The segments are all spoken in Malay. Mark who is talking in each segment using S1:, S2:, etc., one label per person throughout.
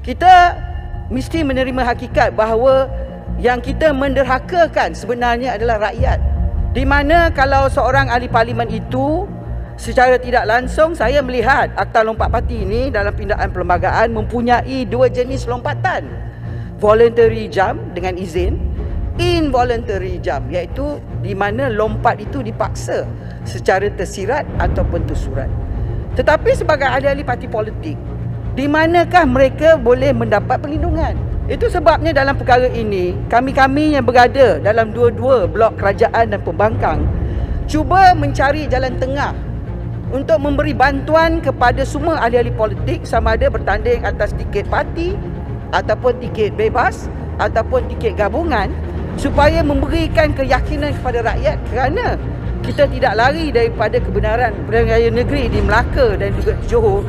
S1: Kita mesti menerima hakikat bahawa yang kita menderhakakan sebenarnya adalah rakyat. Di mana kalau seorang ahli parlimen itu secara tidak langsung, saya melihat Akta Lompat Parti ini dalam pindaan perlembagaan mempunyai dua jenis lompatan. Voluntary jump dengan izin, involuntary jump, iaitu di mana lompat itu dipaksa secara tersirat ataupun tersurat. Tetapi sebagai ahli-ahli parti politik, di manakah mereka boleh mendapat perlindungan? Itu sebabnya dalam perkara ini, kami-kami yang berada dalam dua-dua blok kerajaan dan pembangkang cuba mencari jalan tengah untuk memberi bantuan kepada semua ahli-ahli politik, sama ada bertanding atas tiket parti ataupun tiket bebas ataupun tiket gabungan, supaya memberikan keyakinan kepada rakyat, kerana kita tidak lari daripada kebenaran Pilihan Raya Negeri di Melaka dan juga Johor.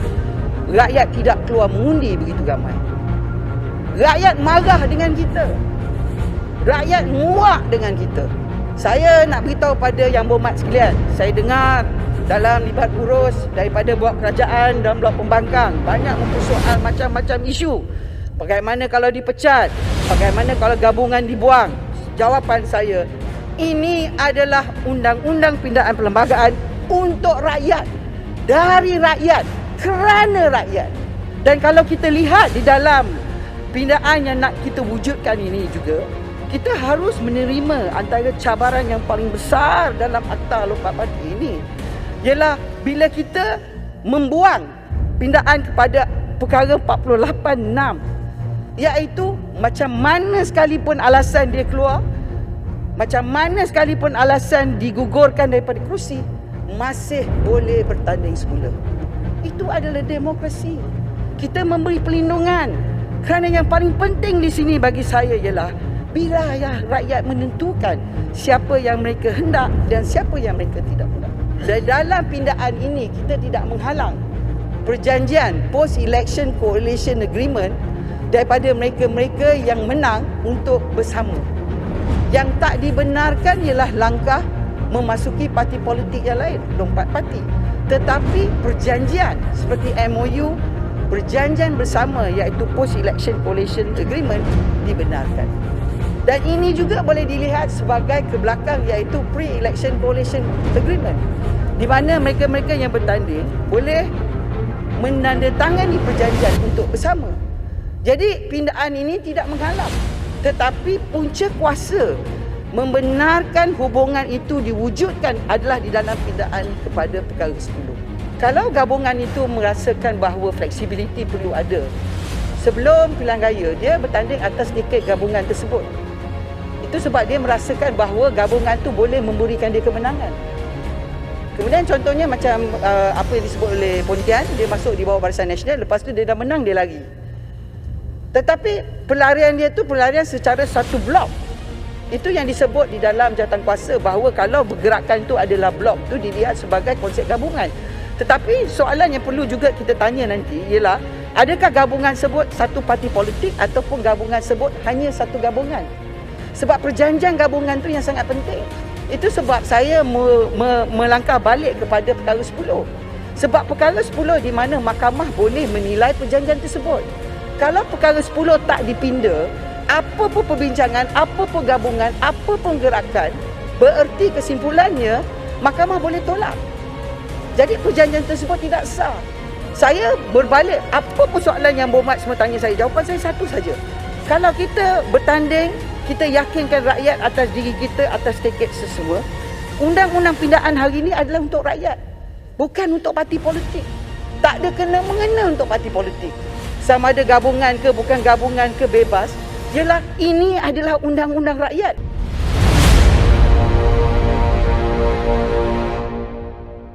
S1: Rakyat tidak keluar mengundi begitu ramai. Rakyat marah dengan kita. Rakyat muak dengan kita. Saya nak beritahu pada yang berhormat sekalian, saya dengar dalam libat urus daripada blok kerajaan dan blok pembangkang banyak mempersoal macam-macam isu. Bagaimana kalau dipecat? Bagaimana kalau gabungan dibuang? Jawapan saya, ini adalah undang-undang pindaan perlembagaan untuk rakyat, dari rakyat, kerana rakyat. Dan kalau kita lihat di dalam pindaan yang nak kita wujudkan ini juga, kita harus menerima antara cabaran yang paling besar dalam Akta Lompat Parti ini ialah bila kita membuang pindaan kepada perkara 48(6), iaitu macam mana sekalipun alasan dia keluar, macam mana sekalipun alasan digugurkan daripada kerusi, masih boleh bertanding semula. Itu adalah demokrasi. Kita memberi perlindungan. Kerana yang paling penting di sini bagi saya ialah bila rakyat menentukan siapa yang mereka hendak dan siapa yang mereka tidak hendak. Dan dalam pindaan ini kita tidak menghalang perjanjian Post-Election Coalition Agreement daripada mereka-mereka yang menang untuk bersama. Yang tak dibenarkan ialah langkah memasuki parti politik yang lain, lompat parti. Tetapi perjanjian seperti MOU, perjanjian bersama iaitu Post-Election Coalition Agreement dibenarkan. Dan ini juga boleh dilihat sebagai ke belakang iaitu Pre-Election Coalition Agreement, di mana mereka-mereka yang bertanding boleh menandatangani perjanjian untuk bersama. Jadi pindaan ini tidak menghalang, tetapi punca kuasa membenarkan hubungan itu diwujudkan adalah di dalam pindaan kepada perkara 10. Kalau gabungan itu merasakan bahawa fleksibiliti perlu ada, sebelum pilihan raya dia bertanding atas tiket gabungan tersebut. Itu sebab dia merasakan bahawa gabungan itu boleh memberikan dia kemenangan. Kemudian contohnya macam apa yang disebut oleh Pontian, dia masuk di bawah Barisan Nasional, lepas tu dia dah menang, dia lari. Tetapi pelarian dia tu pelarian secara satu blok. Itu yang disebut di dalam jawatankuasa bahawa kalau pergerakan itu adalah blok, itu dilihat sebagai konsep gabungan. Tetapi soalan yang perlu juga kita tanya nanti ialah, adakah gabungan sebut satu parti politik ataupun gabungan sebut hanya satu gabungan? Sebab perjanjian gabungan tu yang sangat penting. Itu sebab saya melangkah balik kepada perkara 10. Sebab perkara 10 di mana mahkamah boleh menilai perjanjian tersebut. Kalau perkara 10 tak dipinda, apa pun perbincangan, apa pun gabungan, apa pun gerakan, bererti kesimpulannya mahkamah boleh tolak. Jadi perjanjian tersebut tidak sah. Saya berbalik, apa pun soalan yang berhormat semua tanya saya, jawapan saya satu saja. Kalau kita bertanding, kita yakinkan rakyat atas diri kita, atas tiket sesemua, undang-undang pindaan hari ini adalah untuk rakyat, bukan untuk parti politik. Tak ada kena-mengena untuk parti politik. Sama ada gabungan ke bukan gabungan ke bebas, ialah ini adalah undang-undang rakyat.